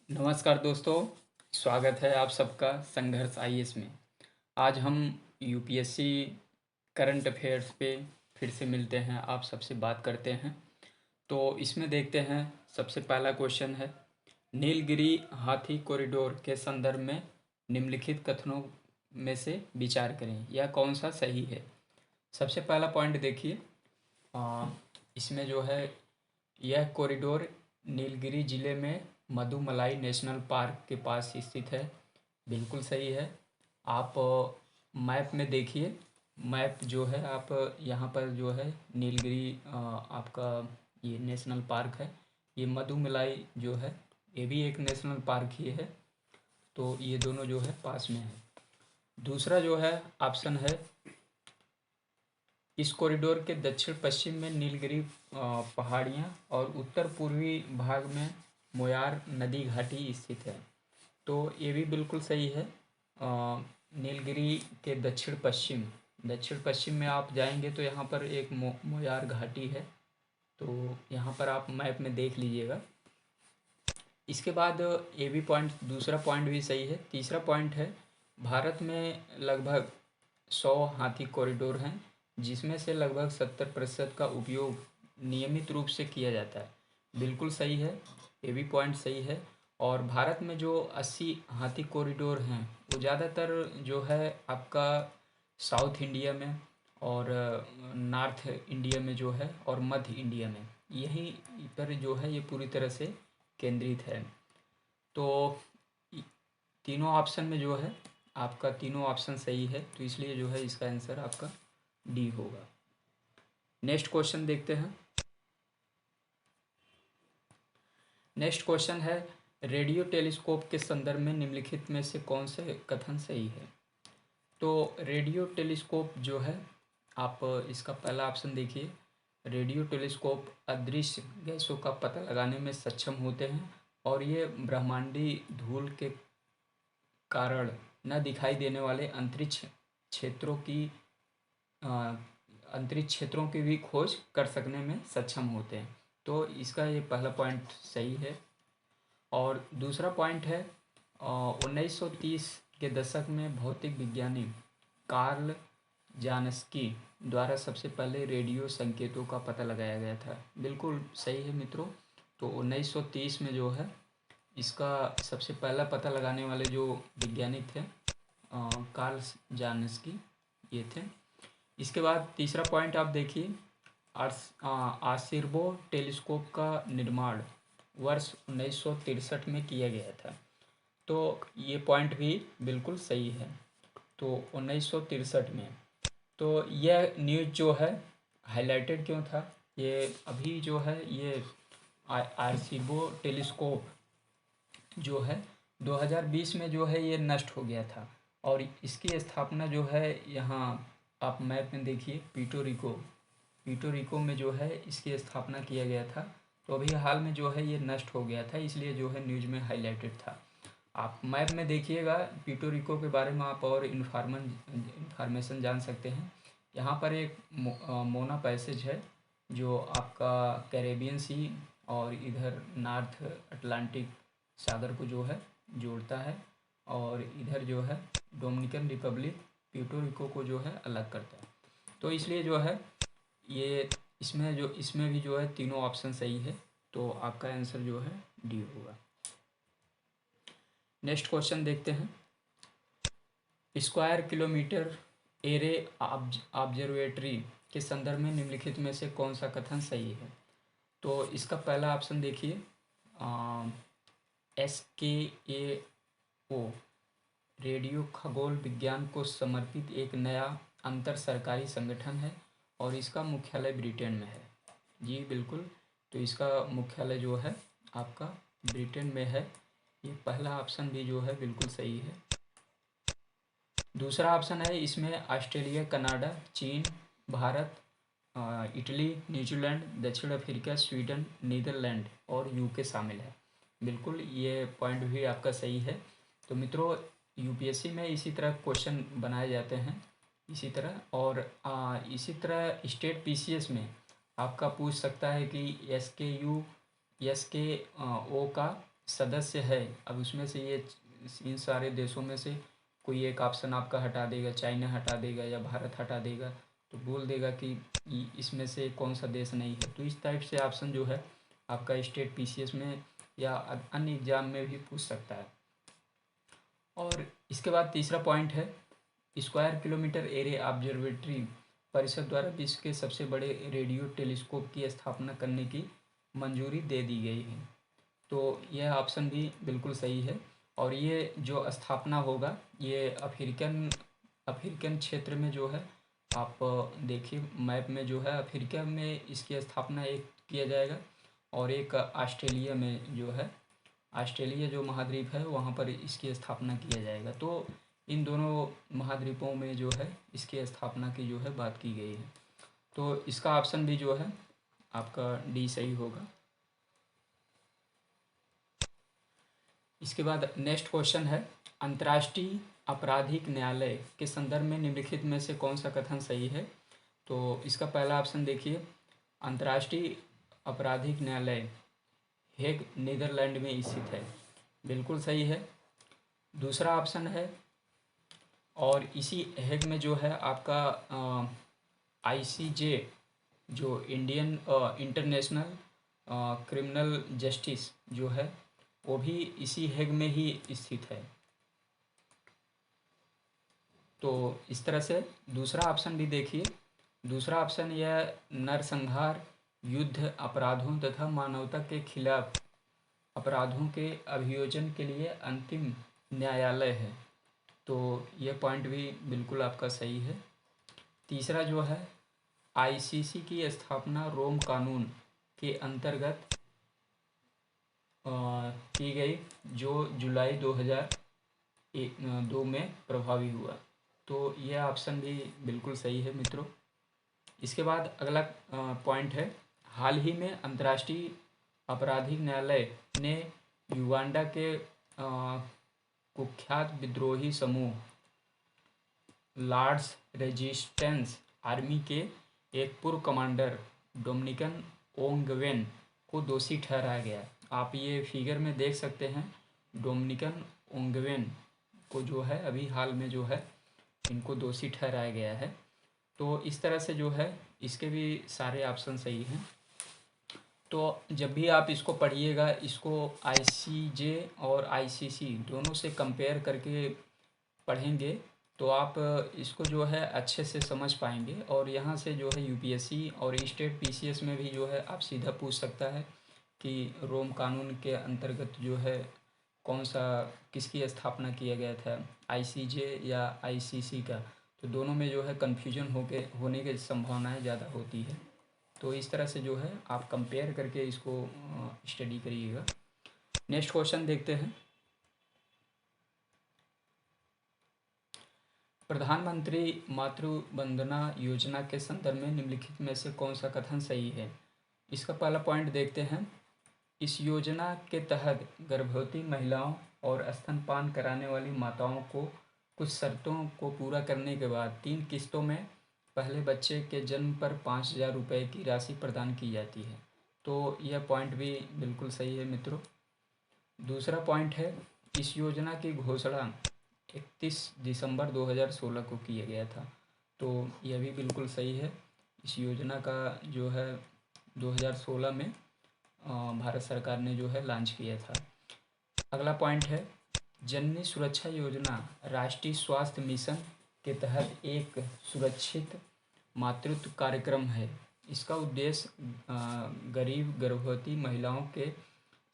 नमस्कार दोस्तों, स्वागत है आप सबका संघर्ष आईएएस में। आज हम यूपीएससी करंट अफेयर्स पे फिर से मिलते हैं, आप सबसे बात करते हैं। तो इसमें देखते हैं, सबसे पहला क्वेश्चन है, नीलगिरी हाथी कॉरिडोर के संदर्भ में निम्नलिखित कथनों में से विचार करें, यह कौन सा सही है। सबसे पहला पॉइंट देखिए, इसमें जो है यह कॉरिडोर नीलगिरी जिले में मधुमलाई नेशनल पार्क के पास स्थित है। बिल्कुल सही है। आप मैप में देखिए, मैप जो है आप यहाँ पर जो है नीलगिरी आपका ये नेशनल पार्क है। ये मधुमलाई जो है ये भी एक नेशनल पार्क ही है। तो ये दोनों जो है पास में है। दूसरा जो है ऑप्शन है, इस कॉरिडोर के दक्षिण पश्चिम में नीलगिरी पहाड़ियाँ और उत्तर पूर्वी भाग में मोयार नदी घाटी स्थित है। तो ये भी बिल्कुल सही है। नीलगिरी के दक्षिण पश्चिम में आप जाएंगे तो यहाँ पर एक मोयार घाटी है। तो यहाँ पर आप मैप में देख लीजिएगा। इसके बाद ये भी पॉइंट, दूसरा पॉइंट भी सही है। तीसरा पॉइंट है, भारत में लगभग 100 हाथी कॉरिडोर हैं, जिसमें से लगभग 70% का उपयोग नियमित रूप से किया जाता है। बिल्कुल सही है, ये भी पॉइंट सही है। और भारत में जो 80 हाथी कॉरिडोर हैं वो ज़्यादातर जो है आपका साउथ इंडिया में और नॉर्थ इंडिया में जो है और मध्य इंडिया में, यहीं पर जो है ये पूरी तरह से केंद्रित है। तो तीनों ऑप्शन में जो है आपका तीनों ऑप्शन सही है, तो इसलिए जो है इसका आंसर आपका डी होगा। नेक्स्ट क्वेश्चन देखते हैं। नेक्स्ट क्वेश्चन है, रेडियो टेलीस्कोप के संदर्भ में निम्नलिखित में से कौन से कथन सही है। तो रेडियो टेलीस्कोप जो है, आप इसका पहला ऑप्शन देखिए, रेडियो टेलीस्कोप अदृश्य गैसों का पता लगाने में सक्षम होते हैं और ये ब्रह्मांडीय धूल के कारण न दिखाई देने वाले क्षेत्रों की अंतरिक्ष क्षेत्रों की भी खोज कर सकने में सक्षम होते हैं। तो इसका ये पहला पॉइंट सही है। और दूसरा पॉइंट है, 1930 के दशक में भौतिक विज्ञानी कार्ल जानस्की द्वारा सबसे पहले रेडियो संकेतों का पता लगाया गया था। बिल्कुल सही है मित्रों। तो 1930 में जो है इसका सबसे पहला पता लगाने वाले जो वैज्ञानिक थे कार्ल जानस्की, ये थे। इसके बाद तीसरा पॉइंट आप देखिए, आर्सिर्बो टेलीस्कोप का निर्माण वर्ष 1963 में किया गया था। तो ये पॉइंट भी बिल्कुल सही है। तो 1963 में, तो यह न्यूज़ जो है हाईलाइटेड क्यों था, ये अभी जो है ये आर्सिबो टेलीस्कोप जो है 2020 में जो है ये नष्ट हो गया था। और इसकी स्थापना जो है यहाँ आप मैप में देखिए, पीटोरिको में जो है इसकी स्थापना किया गया था। तो अभी हाल में जो है ये नष्ट हो गया था, इसलिए जो है न्यूज़ में हाईलाइटेड था। आप मैप में देखिएगा पीटोरिको के बारे में, आप और इन्फॉर्मेशन जान सकते हैं। यहाँ पर एक मोना पैसेज है जो आपका कैरेबियन सी और इधर नॉर्थ अटलांटिक सागर को जो है जोड़ता है, और इधर जो है डोमिनिकन रिपब्लिक प्यूर्टो को जो है अलग करता है। तो इसलिए जो है ये इसमें भी जो है तीनों ऑप्शन सही है। तो आपका आंसर जो है डी होगा। नेक्स्ट क्वेश्चन देखते हैं, स्क्वायर किलोमीटर एरे ऑब्जर्वेटरी के संदर्भ में निम्नलिखित में से कौन सा कथन सही है। तो इसका पहला ऑप्शन देखिए, SKAO रेडियो खगोल विज्ञान को समर्पित एक नया अंतर सरकारी संगठन है और इसका मुख्यालय ब्रिटेन में है। जी बिल्कुल, तो इसका मुख्यालय जो है आपका ब्रिटेन में है। ये पहला ऑप्शन भी जो है बिल्कुल सही है। दूसरा ऑप्शन है, इसमें ऑस्ट्रेलिया, कनाडा, चीन, भारत, इटली, न्यूजीलैंड, दक्षिण अफ्रीका, स्वीडन, नीदरलैंड और यूके शामिल है। बिल्कुल, ये पॉइंट भी आपका सही है। तो मित्रों, यूपीएससी में इसी तरह क्वेश्चन बनाए जाते हैं इसी तरह। और इसी तरह स्टेट पीसीएस में आपका पूछ सकता है कि एस के ओ का सदस्य है, अब उसमें से ये इन सारे देशों में से कोई एक ऑप्शन आपका हटा देगा, चाइना हटा देगा या भारत हटा देगा, तो बोल देगा कि इसमें से कौन सा देश नहीं है। तो इस टाइप से ऑप्शन जो है आपका स्टेट पीसीएस में या अन्य एग्जाम में भी पूछ सकता है। और इसके बाद तीसरा पॉइंट है, स्क्वायर किलोमीटर एरे ऑब्जर्वेटरी परिषद द्वारा विश्व के सबसे बड़े रेडियो टेलीस्कोप की स्थापना करने की मंजूरी दे दी गई है। तो यह ऑप्शन भी बिल्कुल सही है। और ये जो स्थापना होगा ये अफ्रीकन क्षेत्र में जो है, आप देखिए मैप में जो है अफ्रीका में इसकी स्थापना एक किया जाएगा, और एक ऑस्ट्रेलिया में जो है, ऑस्ट्रेलिया जो महाद्वीप है वहाँ पर इसकी स्थापना किया जाएगा। तो इन दोनों महाद्वीपों में जो है इसकी स्थापना की जो है बात की गई है। तो इसका ऑप्शन भी जो है आपका डी सही होगा। इसके बाद नेक्स्ट क्वेश्चन है, अंतर्राष्ट्रीय आपराधिक न्यायालय के संदर्भ में निम्नलिखित में से कौन सा कथन सही है। तो इसका पहला ऑप्शन देखिए, अंतर्राष्ट्रीय आपराधिक न्यायालय हेग नीदरलैंड में स्थित है, बिल्कुल सही है। दूसरा ऑप्शन है, और इसी हेग में जो है आपका आईसीजे जो इंडियन इंटरनेशनल क्रिमिनल जस्टिस जो है वो भी इसी हेग में ही स्थित है। तो इस तरह से दूसरा ऑप्शन भी देखिए, दूसरा ऑप्शन यह नरसंहार, युद्ध अपराधों तथा मानवता के खिलाफ अपराधों के अभियोजन के लिए अंतिम न्यायालय है। तो यह पॉइंट भी बिल्कुल आपका सही है। तीसरा जो है, आईसीसी की स्थापना रोम कानून के अंतर्गत की गई, जो जुलाई 2002 में प्रभावी हुआ। तो यह ऑप्शन भी बिल्कुल सही है मित्रों। इसके बाद अगला पॉइंट है, हाल ही में अंतर्राष्ट्रीय आपराधिक न्यायालय ने युगांडा के कुख्यात विद्रोही समूह लॉर्ड्स रेजिस्टेंस आर्मी के एक पूर्व कमांडर डोमिनिकन ओंगवेन को दोषी ठहराया गया। आप ये फिगर में देख सकते हैं, डोमिनिकन ओंगवेन को जो है अभी हाल में जो है इनको दोषी ठहराया गया है। तो इस तरह से जो है इसके भी सारे ऑप्शन सही हैं। तो जब भी आप इसको पढ़िएगा, इसको आईसीजे और आईसीसी दोनों से कंपेयर करके पढ़ेंगे तो आप इसको जो है अच्छे से समझ पाएंगे। और यहाँ से जो है यूपीएससी और स्टेट पीसीएस में भी जो है आप सीधा पूछ सकता है कि रोम कानून के अंतर्गत जो है कौन सा किसकी स्थापना किया गया था, आईसीजे या आईसीसी का। तो दोनों में जो है कन्फ्यूजन होने की संभावनाएं ज़्यादा होती है। तो इस तरह से जो है आप कंपेयर करके इसको स्टडी करिएगा। नेक्स्ट क्वेश्चन देखते हैं, प्रधानमंत्री मातृ वंदना योजना के संदर्भ में निम्नलिखित में से कौन सा कथन सही है। इसका पहला पॉइंट देखते हैं, इस योजना के तहत गर्भवती महिलाओं और स्तनपान कराने वाली माताओं को कुछ शर्तों को पूरा करने के बाद 3 किस्तों में पहले बच्चे के जन्म पर 5,000 रुपये की राशि प्रदान की जाती है। तो यह पॉइंट भी बिल्कुल सही है मित्रों। दूसरा पॉइंट है, इस योजना की घोषणा 31 दिसंबर 2016 को किया गया था। तो यह भी बिल्कुल सही है। इस योजना का जो है 2016 में भारत सरकार ने जो है लॉन्च किया था। अगला पॉइंट है, जननी सुरक्षा योजना राष्ट्रीय स्वास्थ्य मिशन के तहत एक सुरक्षित मातृत्व कार्यक्रम है। इसका उद्देश्य गरीब गर्भवती महिलाओं के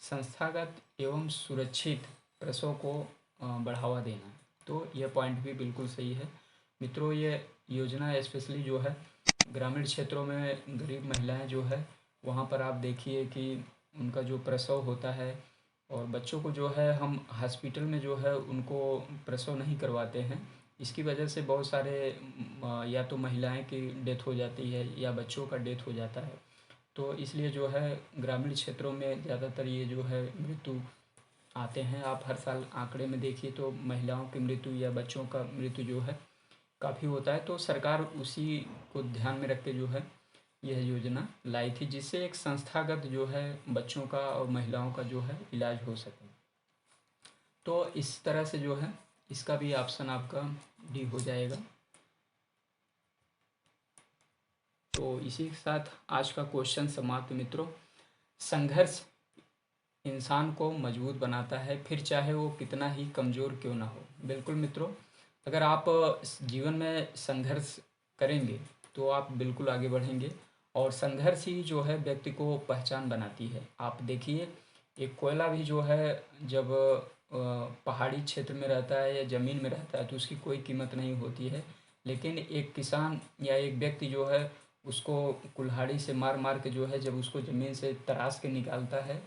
संस्थागत एवं सुरक्षित प्रसव को बढ़ावा देना। तो यह पॉइंट भी बिल्कुल सही है मित्रों। ये योजना स्पेशली जो है ग्रामीण क्षेत्रों में गरीब महिलाएं जो है वहाँ पर आप देखिए कि उनका जो प्रसव होता है, और बच्चों को जो है हम हॉस्पिटल में जो है उनको प्रसव नहीं करवाते हैं। इसकी वजह से बहुत सारे या तो महिलाएं की डेथ हो जाती है या बच्चों का डेथ हो जाता है। तो इसलिए जो है ग्रामीण क्षेत्रों में ज़्यादातर ये जो है मृत्यु आते हैं। आप हर साल आंकड़े में देखिए तो महिलाओं की मृत्यु या बच्चों का मृत्यु जो है काफ़ी होता है। तो सरकार उसी को ध्यान में रख के जो है यह योजना लाई थी, जिससे एक संस्थागत जो है बच्चों का और महिलाओं का जो है इलाज हो सके। तो इस तरह से जो है इसका भी ऑप्शन आपका डी हो जाएगा। तो इसी के साथ आज का क्वेश्चन समाप्त मित्रों। संघर्ष इंसान को मजबूत बनाता है, फिर चाहे वो कितना ही कमज़ोर क्यों ना हो। बिल्कुल मित्रों, अगर आप जीवन में संघर्ष करेंगे तो आप बिल्कुल आगे बढ़ेंगे, और संघर्ष ही जो है व्यक्ति को पहचान बनाती है। आप देखिए, एक कोयला भी जो है जब पहाड़ी क्षेत्र में रहता है या ज़मीन में रहता है तो उसकी कोई कीमत नहीं होती है, लेकिन एक किसान या एक व्यक्ति जो है उसको कुल्हाड़ी से मार मार के जो है जब उसको ज़मीन से तराश के निकालता है